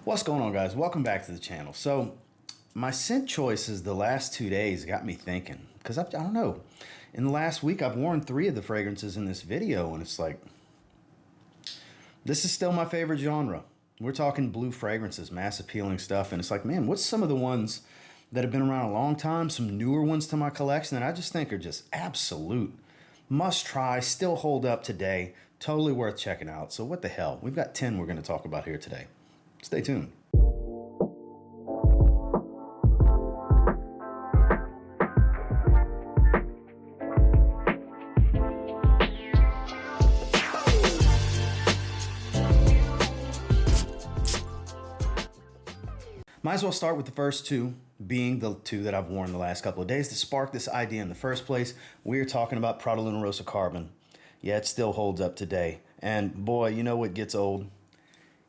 What's going on, guys? Welcome back to the channel. So my scent choices the last 2 days got me thinking, because I don't know, in the last week I've worn 3 of the fragrances in this video, and it's like, this is still my favorite genre. We're talking blue fragrances, mass appealing stuff, and it's like, man, what's some of the ones that have been around a long time, some newer ones to my collection that I just think are just absolute must try, still hold up today, totally worth checking out. So what the hell? We've got 10 we're going to talk about here today. Stay tuned. Might as well start with the first 2, being the 2 that I've worn the last couple of days to spark this idea in the first place. We're talking about Prada Rossa Carbon. Yeah, it still holds up today. And boy, you know what gets old?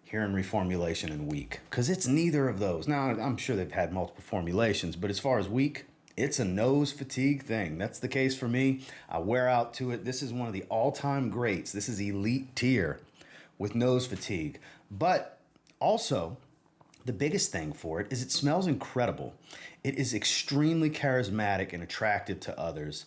Hearing reformulation and weak, because it's neither of those. Now, I'm sure they've had multiple formulations, but as far as weak, it's a nose fatigue thing. That's the case for me. I wear out to it. This is one of the all-time greats. This is elite tier with nose fatigue. But also, the biggest thing for it is it smells incredible. It is extremely charismatic and attractive to others.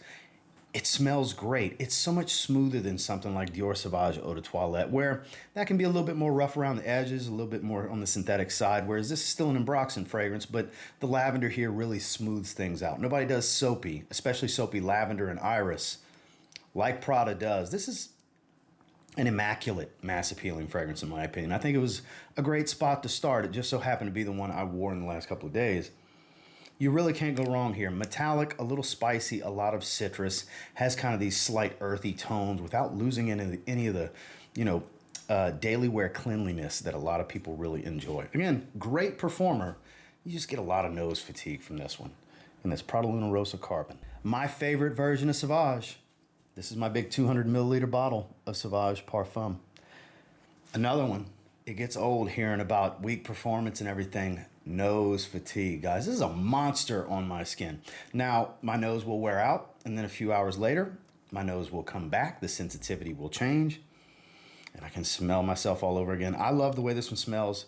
It smells great. It's so much smoother than something like Dior Sauvage Eau de Toilette, where that can be a little bit more rough around the edges, a little bit more on the synthetic side, whereas this is still an Ambroxan fragrance, but the lavender here really smooths things out. Nobody does soapy, especially soapy lavender and iris, like Prada does. This is an immaculate mass appealing fragrance in my opinion. I think it was a great spot to start. It just so happened to be the one I wore in the last couple of days. You really can't go wrong here. Metallic, a little spicy, a lot of citrus, has kind of these slight earthy tones without losing any of the, daily wear cleanliness that a lot of people really enjoy. Again, great performer. You just get a lot of nose fatigue from this one. And this Prada Rossa Carbon. My favorite version of Sauvage. This is my big 200 milliliter bottle of Sauvage Parfum. Another one. It gets old hearing about weak performance and everything. Nose fatigue, guys. This is a monster on my skin. Now, my nose will wear out, and then a few hours later, my nose will come back. The sensitivity will change, and I can smell myself all over again. I love the way this one smells.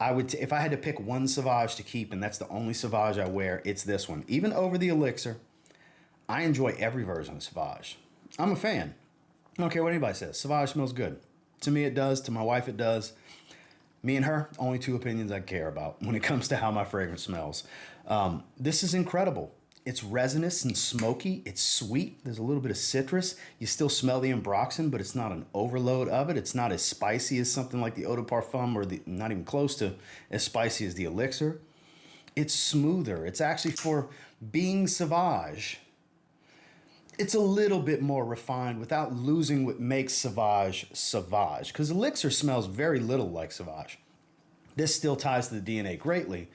If I had to pick one Sauvage to keep, and that's the only Sauvage I wear, it's this one. Even over the Elixir, I enjoy every version of Sauvage. I'm a fan. I don't care what anybody says. Sauvage smells good. To me, it does. To my wife, it does. Me and her, only 2 opinions I care about when it comes to how my fragrance smells. This is incredible. It's resinous and smoky. It's sweet. There's a little bit of citrus. You still smell the Ambroxan, but it's not an overload of it. It's not as spicy as something like the Eau de Parfum, or not even close to as spicy as the Elixir. It's smoother. It's actually, for being Sauvage, it's a little bit more refined without losing what makes Sauvage Sauvage. Because Elixir smells very little like Sauvage. This still ties to the DNA greatly.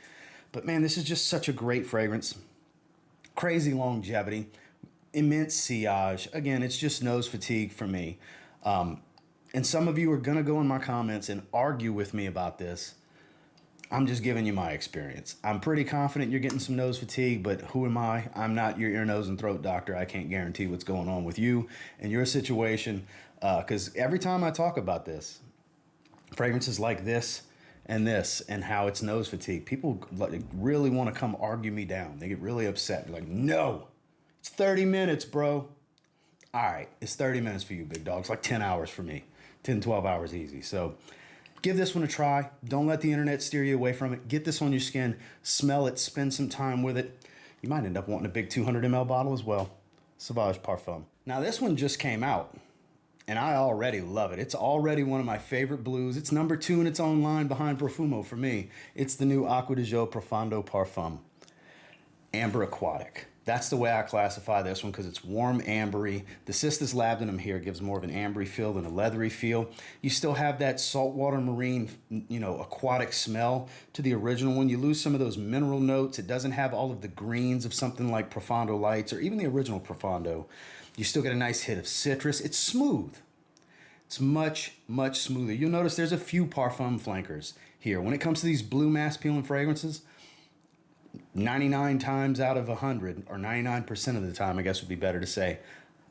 But man, this is just such a great fragrance. Crazy longevity. Immense sillage. Again, it's just nose fatigue for me. And some of you are going to go in my comments and argue with me about this. I'm just giving you my experience. I'm pretty confident you're getting some nose fatigue, but who am I? I'm not your ear, nose, and throat doctor. I can't guarantee what's going on with you and your situation, because every time I talk about this, fragrances like this and how it's nose fatigue, people really want to come argue me down. They get really upset. They're like, no, it's 30 minutes, bro. All right, it's 30 minutes for you, big dog. It's like 10 hours for me, 10, 12 hours easy. So give this one a try. Don't let the internet steer you away from it. Get this on your skin, smell it, spend some time with it. You might end up wanting a big 200 ml bottle as well. Sauvage Parfum. Now this one just came out, and I already love it. It's already one of my favorite blues. It's number 2 in its own line behind Profumo for me. It's the new Acqua Profondo Parfum. Amber Aquatic. That's the way I classify this one, because it's warm ambery. The Cistus labdanum here gives more of an ambery feel than a leathery feel. You still have that saltwater marine, aquatic smell to the original one. You lose some of those mineral notes. It doesn't have all of the greens of something like Profondo Lights or even the original Profondo. You still get a nice hit of citrus. It's smooth. It's much, much smoother. You'll notice there's a few parfum flankers here. When it comes to these blue mass peeling fragrances, 99 times out of 100, or 99% of the time, I guess would be better to say,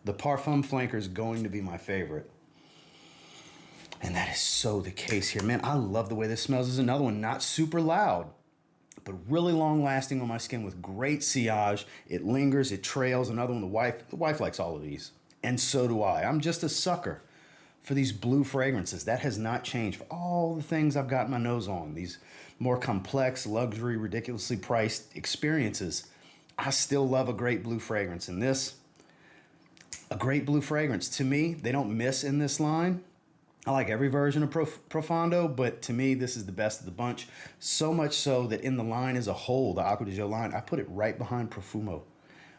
the parfum flanker is going to be my favorite. And that is so the case here. Man, I love the way this smells. This is another one, not super loud, but really long lasting on my skin with great sillage. It lingers, it trails. Another one, the wife likes all of these. And so do I. I'm just a sucker for these blue fragrances. That has not changed for all the things I've got my nose on. These more complex, luxury, ridiculously priced experiences. I still love a great blue fragrance. And this, a great blue fragrance. To me, they don't miss in this line. I like every version of Profondo, but to me, this is the best of the bunch. So much so that in the line as a whole, the Acqua di Gio line, I put it right behind Profumo,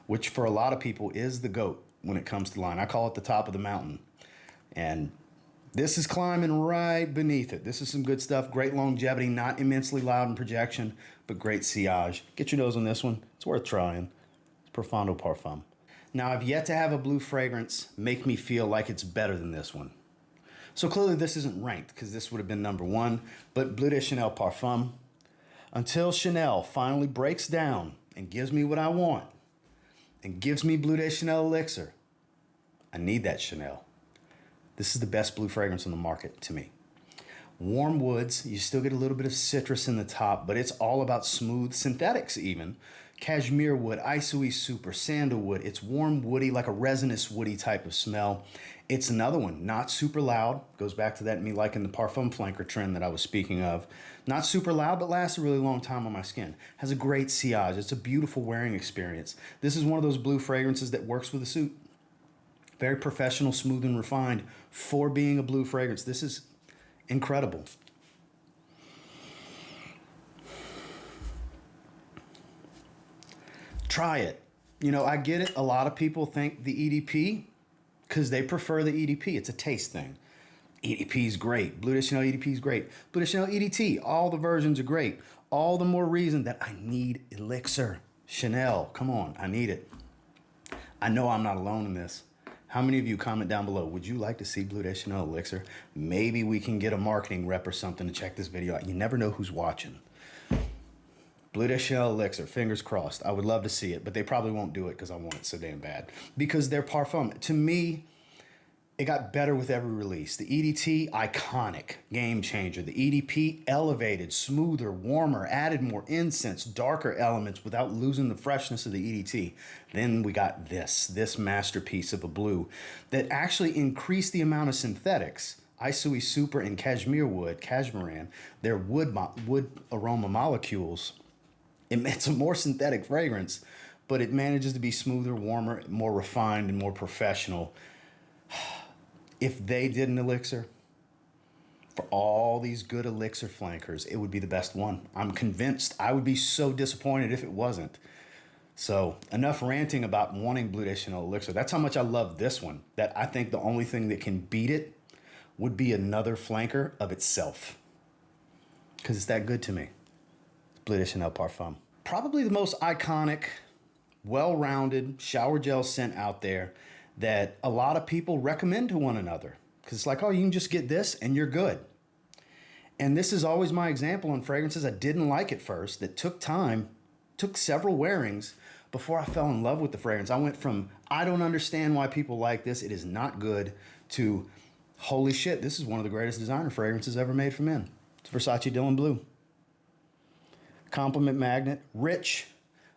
which for a lot of people is the GOAT when it comes to the line. I call it the top of the mountain. And this is climbing right beneath it. This is some good stuff. Great longevity, not immensely loud in projection, but great sillage. Get your nose on this one. It's worth trying. It's Profondo Parfum. Now, I've yet to have a blue fragrance make me feel like it's better than this one. So clearly this isn't ranked because this would have been number one, but Bleu de Chanel Parfum, until Chanel finally breaks down and gives me what I want and gives me Bleu de Chanel Elixir, I need that Chanel. This is the best blue fragrance on the market to me. Warm woods, you still get a little bit of citrus in the top, but it's all about smooth synthetics even. Cashmere wood, Isui Super, sandalwood. It's warm, woody, like a resinous woody type of smell. It's another one, not super loud. Goes back to that me liking the parfum flanker trend that I was speaking of. Not super loud, but lasts a really long time on my skin. Has a great sillage. It's a beautiful wearing experience. This is one of those blue fragrances that works with a suit. Very professional, smooth, and refined for being a blue fragrance. This is incredible. Try it. You know, I get it. A lot of people think the EDP because they prefer the EDP. It's a taste thing. EDP is great. Bleu de Chanel EDP is great. Bleu de Chanel EDT, all the versions are great. All the more reason that I need Elixir. Chanel, come on, I need it. I know I'm not alone in this. How many of you comment down below, would you like to see Bleu de Chanel Elixir? Maybe we can get a marketing rep or something to check this video out. You never know who's watching. Bleu de Chanel Elixir, fingers crossed. I would love to see it, but they probably won't do it because I want it so damn bad. Because their parfum, to me, it got better with every release. The EDT, iconic, game changer. The EDP, elevated, smoother, warmer, added more incense, darker elements without losing the freshness of the EDT. Then we got this masterpiece of a blue that actually increased the amount of synthetics. Isui Super and Cashmere wood, Cashmeran, their wood aroma molecules. It's a more synthetic fragrance, but it manages to be smoother, warmer, more refined, and more professional. If they did an elixir, for all these good elixir flankers, it would be the best one. I'm convinced. I would be so disappointed if it wasn't. So enough ranting about wanting Bleu de Chanel Elixir. That's how much I love this one, that I think the only thing that can beat it would be another flanker of itself. Because it's that good to me. Bleu de Chanel Parfum. Probably the most iconic, well-rounded shower gel scent out there that a lot of people recommend to one another. Because it's like, oh, you can just get this and you're good. And this is always my example on fragrances I didn't like at first, that took time, took several wearings before I fell in love with the fragrance. I went from, I don't understand why people like this, it is not good, to, holy shit, this is one of the greatest designer fragrances ever made for men. It's Versace Dylan Blue. Compliment magnet, rich,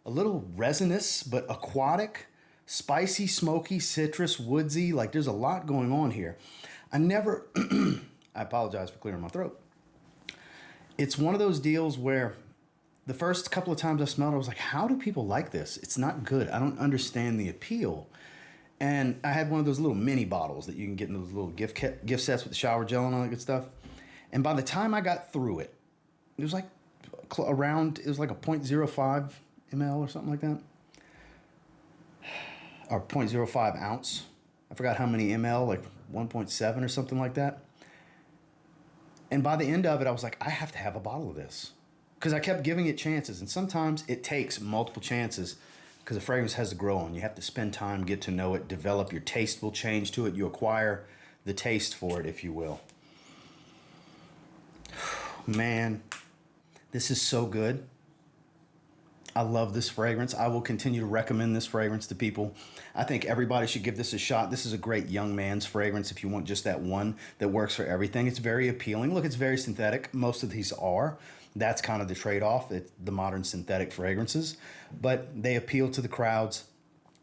a little resinous, but aquatic, spicy, smoky, citrus, woodsy. Like there's a lot going on here. I apologize for clearing my throat. It's one of those deals where the first couple of times I smelled it, I was like, how do people like this? It's not good. I don't understand the appeal. And I had one of those little mini bottles that you can get in those little gift sets with the shower gel and all that good stuff. And by the time I got through it, it was like it was like a 0.05 ml or something like that. Or 0.05 ounce. I forgot how many ml, like 1.7 or something like that. And by the end of it, I was like, I have to have a bottle of this. Because I kept giving it chances. And sometimes it takes multiple chances because a fragrance has to grow on. You have to spend time, get to know it, develop. Your taste will change to it. You acquire the taste for it, if you will. Man, this is so good. I love this fragrance. I will continue to recommend this fragrance to people. I think everybody should give this a shot. This is a great young man's fragrance if you want just that one that works for everything. It's very appealing. Look, it's very synthetic. Most of these are. That's kind of the trade-off, the modern synthetic fragrances. But they appeal to the crowds.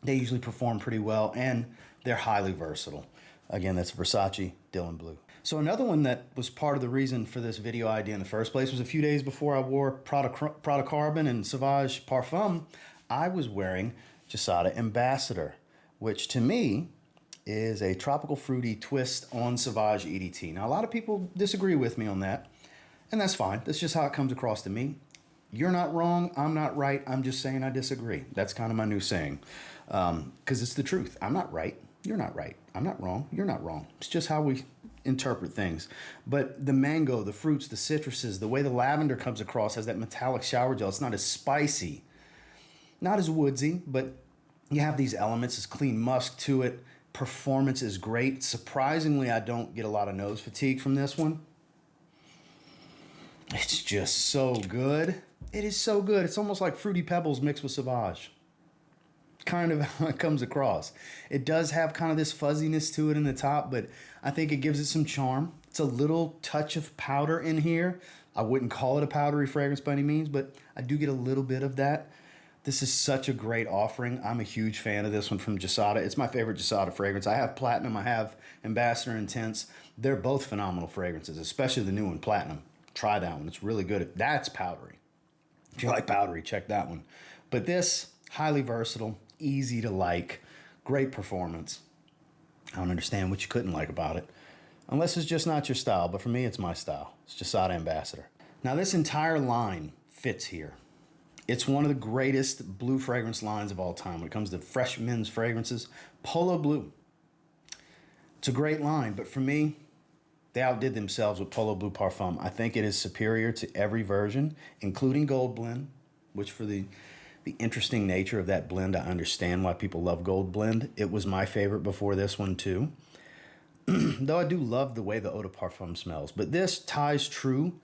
They usually perform pretty well, and they're highly versatile. Again, that's Versace Bleu. So another one that was part of the reason for this video idea in the first place was a few days before I wore Prada Carbon and Sauvage Parfum, I was wearing Gisada Ambassador, which to me is a tropical fruity twist on Sauvage EDT. Now, a lot of people disagree with me on that, and that's fine. That's just how it comes across to me. You're not wrong. I'm not right. I'm just saying I disagree. That's kind of my new saying, because it's the truth. I'm not right. You're not right. I'm not wrong. You're not wrong. It's just how we interpret things. But the mango, the fruits, the citruses, the way the lavender comes across has that metallic shower gel. It's not as spicy, not as woodsy, but you have these elements, this clean musk to it. Performance is great. Surprisingly, I don't get a lot of nose fatigue from this one. It's just so good. It is so good. It's almost like Fruity Pebbles mixed with Sauvage. Kind of how it comes across. It does have kind of this fuzziness to it in the top, but I think it gives it some charm. It's a little touch of powder in here. I wouldn't call it a powdery fragrance by any means, but I do get a little bit of that. This is such a great offering. I'm a huge fan of this one from Gisada. It's my favorite Gisada fragrance. I have Platinum, I have Ambassador Intense. They're both phenomenal fragrances, especially the new one, Platinum. Try that one. It's really good. That's powdery. If you like powdery, check that one. But this, highly versatile, easy to like, great performance. I don't understand what you couldn't like about it. Unless it's just not your style, but for me, it's my style. It's Gisada Ambassador. Now, this entire line fits here. It's one of the greatest blue fragrance lines of all time when it comes to fresh men's fragrances. Polo Blue. It's a great line, but for me, they outdid themselves with Polo Bleu Parfum. I think it is superior to every version, including Gold Blend, which for the interesting nature of that blend, I understand why people love Gold Blend. It was my favorite before this one too. Though I do love the way the eau de parfum smells. But this ties true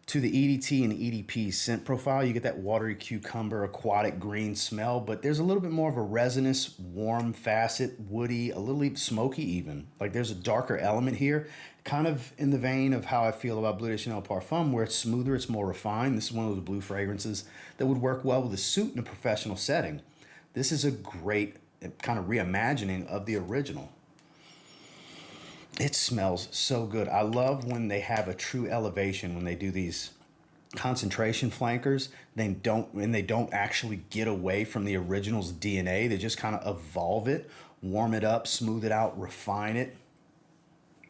to the EDT and EDP scent profile. You get that watery cucumber, aquatic green smell, but there's a little bit more of a resinous, warm facet, woody, a little smoky even. Like there's a darker element here, kind of in the vein of how I feel about Bleu de Chanel Parfum, where it's smoother, it's more refined. This is one of those blue fragrances that would work well with a suit in a professional setting. This is a great kind of reimagining of the original. It smells so good. I love when they have a true elevation, when they do these concentration flankers. They don't actually get away from the original's DNA. They just kind of evolve it, warm it up, smooth it out, refine it.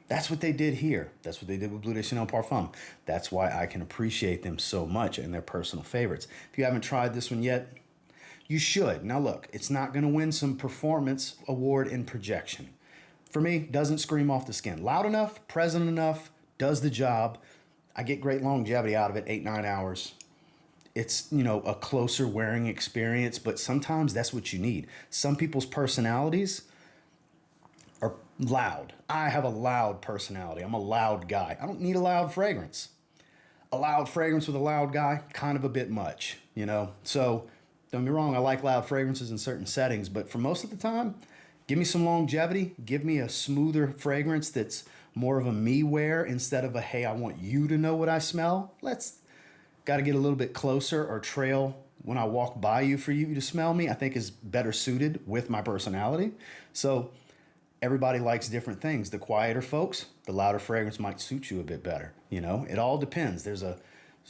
That's what they did here. That's what they did with Bleu de Chanel Parfum. That's why I can appreciate them so much and their personal favorites. If you haven't tried this one yet, you should. Now look, it's not going to win some performance award in projection. For me, doesn't scream off the skin. Loud enough, present enough, does the job. I get great longevity out of it, 8-9 hours. It's, a closer wearing experience, but sometimes that's what you need. Some people's personalities are loud. I have a loud personality. I'm a loud guy. I don't need a loud fragrance. A loud fragrance with a loud guy, kind of a bit much, So don't get me wrong, I like loud fragrances in certain settings, but for most of the time, give me some longevity. Give me a smoother fragrance that's more of a me wear instead of a, hey, I want you to know what I smell. Got to get a little bit closer or trail when I walk by you for you to smell me, I think is better suited with my personality. So everybody likes different things. The quieter folks, the louder fragrance might suit you a bit better. It all depends. There's a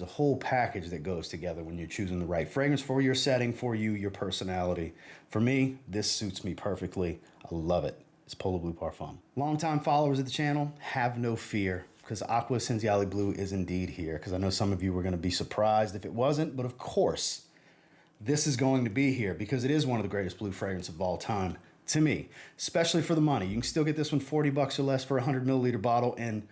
whole package that goes together when you're choosing the right fragrance for your setting, for you, your personality. For me, this suits me perfectly. I love it. It's Polo Bleu Parfum. Longtime followers of the channel, have no fear, because Acqua Essenziale Blue is indeed here, because I know some of you were going to be surprised if it wasn't, but of course, this is going to be here, because it is one of the greatest blue fragrances of all time, to me, especially for the money. You can still get this one $40 or less for a 100 milliliter bottle, and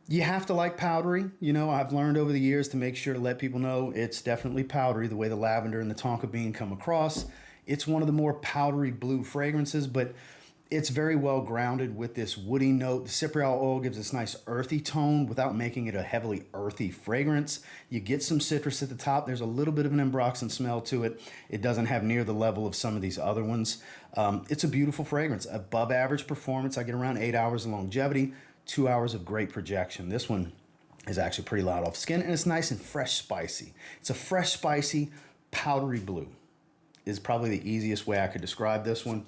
you have to like powdery. I've learned over the years to make sure to let people know it's definitely powdery, the way the lavender and the tonka bean come across. It's one of the more powdery blue fragrances, but It's very well grounded with this woody note. The cypriol oil gives this nice earthy tone without making it a heavily earthy fragrance. You get some citrus at the top. There's a little bit of an ambroxan smell to it. It doesn't have near the level of some of these other ones. It's a beautiful fragrance. Above average performance. I get around 8 hours of longevity, 2 hours of great projection. This one is actually pretty loud off skin, and it's nice and fresh spicy. It's a fresh, spicy, powdery blue is probably the easiest way I could describe this one.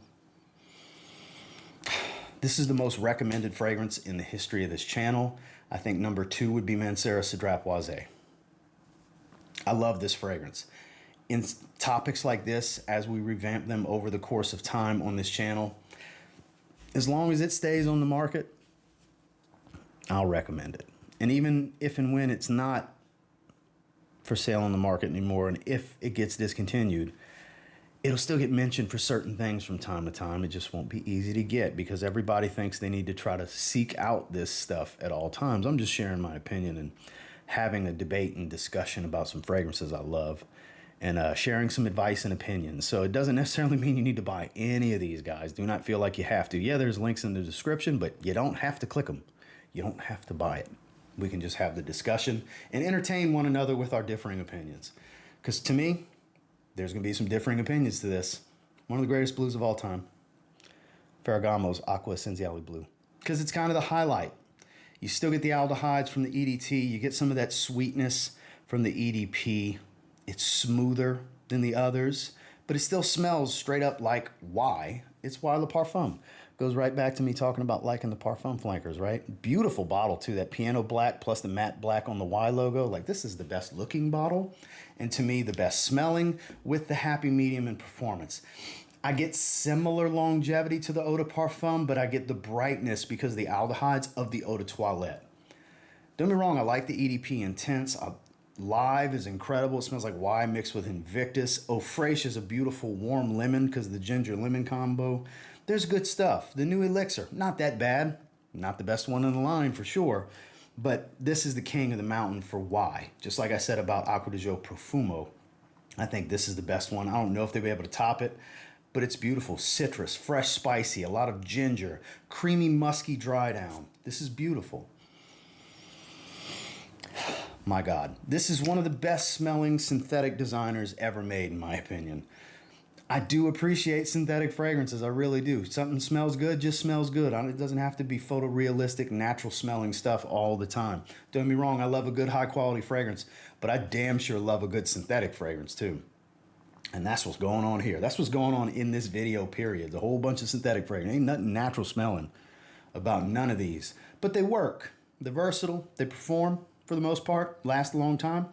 This is the most recommended fragrance in the history of this channel. I think number 2 would be Mancera Cydrapoise. I love this fragrance. In topics like this, as we revamp them over the course of time on this channel, as long as it stays on the market, I'll recommend it. And even if and when it's not for sale on the market anymore, and if it gets discontinued, it'll still get mentioned for certain things from time to time. It just won't be easy to get because everybody thinks they need to try to seek out this stuff at all times. I'm just sharing my opinion and having a debate and discussion about some fragrances I love and sharing some advice and opinions. So it doesn't necessarily mean you need to buy any of these, guys. Do not feel like you have to. Yeah, there's links in the description, but you don't have to click them. You don't have to buy it. We can just have the discussion and entertain one another with our differing opinions. Because to me, there's going to be some differing opinions to this. One of the greatest blues of all time. Ferragamo's Acqua Essenziale Blue. Because it's kind of the highlight. You still get the aldehydes from the EDT. You get some of that sweetness from the EDP. It's smoother than the others. But it still smells straight up like Y. It's Y Le Parfum. Goes right back to me talking about liking the Parfum flankers, right? Beautiful bottle too. That piano black plus the matte black on the Y logo. Like, this is the best looking bottle. And to me, the best smelling with the happy medium in performance. I get similar longevity to the Eau de Parfum, but I get the brightness because of the aldehydes of the Eau de Toilette. Don't get me wrong, I like the EDP Intense. Live is incredible. It smells like Y mixed with Invictus. Eau Fraiche is a beautiful warm lemon because of the ginger lemon combo. There's good stuff. The new Elixir, not that bad. Not the best one in the line for sure. But this is the king of the mountain for Y. Just like I said about Acqua di Gio Profumo. I think this is the best one. I don't know if they'll be able to top it, but it's beautiful. Citrus, fresh, spicy, a lot of ginger, creamy, musky dry down. This is beautiful. My God. This is one of the best smelling synthetic designers ever made, in my opinion. I do appreciate synthetic fragrances. I really do. Something smells good, just smells good. It doesn't have to be photorealistic, natural smelling stuff all the time. Don't get me wrong, I love a good high quality fragrance, but I damn sure love a good synthetic fragrance too. And that's what's going on here. That's what's going on in this video, period. The whole bunch of synthetic fragrance. Ain't nothing natural smelling about none of these. But they work. They're versatile. They perform for the most part, last a long time.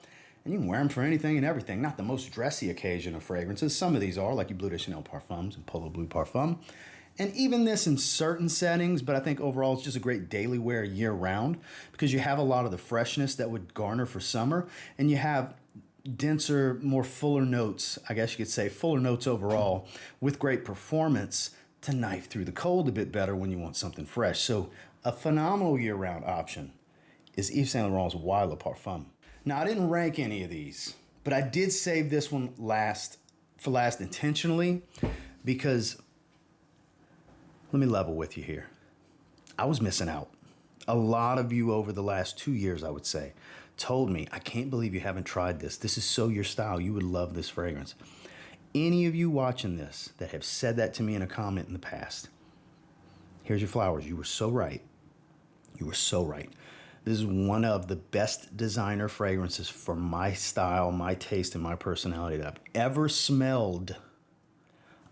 And you can wear them for anything and everything. Not the most dressy occasion of fragrances. Some of these are, like your Bleu de Chanel Parfums and Polo Bleu Parfum. And even this in certain settings, but I think overall it's just a great daily wear year round because you have a lot of the freshness that would garner for summer. And you have denser, more fuller notes, I guess you could say, fuller notes overall with great performance to knife through the cold a bit better when you want something fresh. So a phenomenal year-round option is Yves Saint Laurent's Y Le Parfum. Now, I didn't rank any of these, but I did save this one for last intentionally because, let me level with you here. I was missing out. A lot of you over the last 2 years, I would say, told me, I can't believe you haven't tried this. This is so your style. You would love this fragrance. Any of you watching this that have said that to me in a comment in the past, here's your flowers. You were so right. You were so right. This is one of the best designer fragrances for my style, my taste, and my personality that I've ever smelled.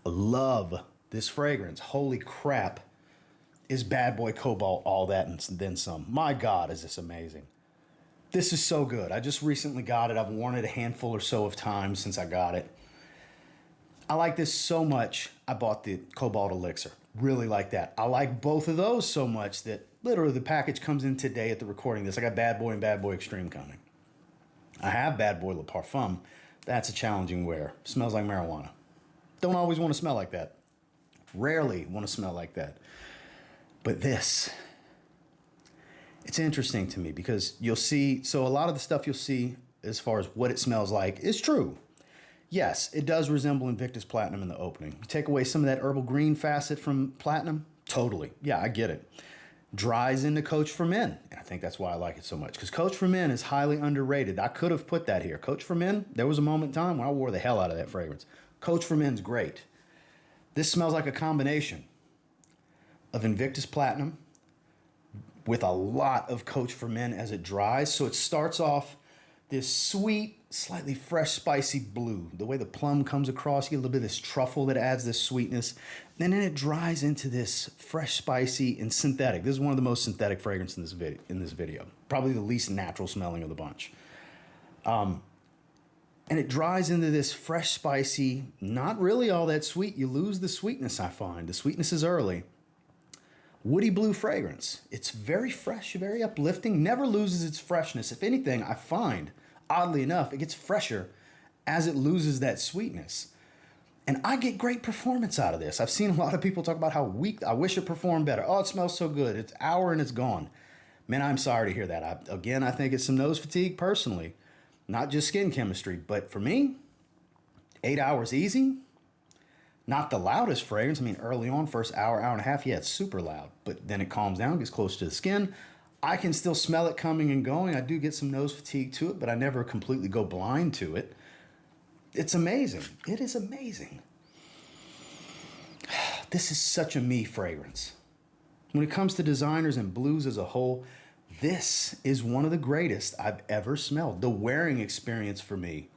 I love this fragrance. Holy crap. Is Bad Boy Cobalt all that and then some? My God, is this amazing. This is so good. I just recently got it. I've worn it a handful or so of times since I got it. I like this so much, I bought the Cobalt Elixir. Really like that. I like both of those so much that literally the package comes in today at the recording of this. I got Bad Boy and Bad Boy Extreme coming. I have Bad Boy Le Parfum. That's a challenging wear. Smells like marijuana. Don't always want to smell like that. Rarely want to smell like that. But this, it's interesting to me because you'll see, so a lot of the stuff you'll see as far as what it smells like is true. Yes, it does resemble Invictus Platinum in the opening. You take away some of that herbal green facet from Platinum, totally. Yeah, I get it. Dries into Coach for Men. And I think that's why I like it so much, because Coach for Men is highly underrated. I could have put that here. Coach for Men, there was a moment in time when I wore the hell out of that fragrance. Coach for Men's great. This smells like a combination of Invictus Platinum with a lot of Coach for Men as it dries. So it starts off this sweet, slightly fresh, spicy blue. The way the plum comes across, you get a little bit of this truffle that adds this sweetness. And then it dries into this fresh, spicy, and synthetic. This is one of the most synthetic fragrances in this video. Probably the least natural smelling of the bunch. And it dries into this fresh, spicy, not really all that sweet. You lose the sweetness, I find. The sweetness is early. Woody blue fragrance. It's very fresh, very uplifting, never loses its freshness. If anything, I find, oddly enough, it gets fresher as it loses that sweetness. And I get great performance out of this. I've seen a lot of people talk about how weak, I wish it performed better. Oh, it smells so good. It's an hour and it's gone. Man, I'm sorry to hear that. I think it's some nose fatigue personally. Not just skin chemistry, but for me, 8 hours easy. Not the loudest fragrance. I mean, early on, first hour, hour and a half, yeah, it's super loud. But then it calms down, gets close to the skin. I can still smell it coming and going. I do get some nose fatigue to it, but I never completely go blind to it. It's amazing. It is amazing. This is such a me fragrance. When it comes to designers and blues as a whole, this is one of the greatest I've ever smelled. The wearing experience for me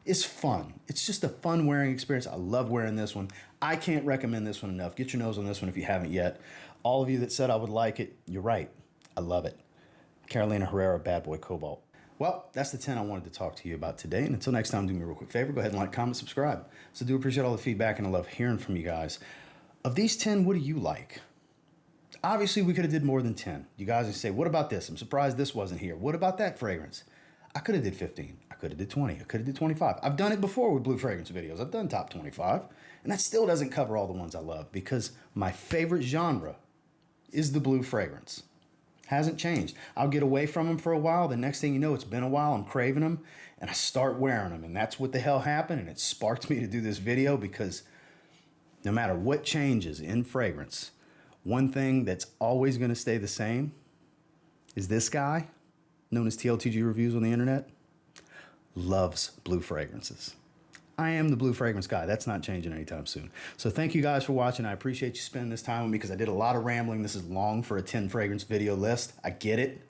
is fun. It's just a fun wearing experience. I love wearing this one. I can't recommend this one enough. Get your nose on this one if you haven't yet. All of you that said I would like it, you're right. I love it. Carolina Herrera Bad Boy Cobalt. Well, that's the 10 I wanted to talk to you about today. And until next time, do me a real quick favor. Go ahead and like, comment, subscribe. So I do appreciate all the feedback, and I love hearing from you guys. Of these 10, what do you like? Obviously, we could have did more than 10. You guys would say, what about this? I'm surprised this wasn't here. What about that fragrance? I could have did 15. I could have did 20. I could have did 25. I've done it before with blue fragrance videos. I've done top 25. And that still doesn't cover all the ones I love, because my favorite genre is the blue fragrance. Hasn't changed. I'll get away from them for a while. The next thing you know, it's been a while. I'm craving them, and I start wearing them. And that's what the hell happened. And it sparked me to do this video, because no matter what changes in fragrance, one thing that's always going to stay the same is this guy, known as TLTG Reviews on the internet, loves blue fragrances. I am the blue fragrance guy. That's not changing anytime soon. So thank you guys for watching. I appreciate you spending this time with me, because I did a lot of rambling. This is long for a 10 fragrance video list. I get it.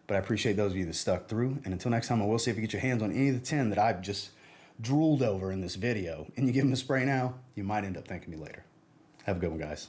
But I appreciate those of you that stuck through. And until next time, I will say, if you get your hands on any of the 10 that I've just drooled over in this video, and you give them a spray now, you might end up thanking me later. Have a good one, guys.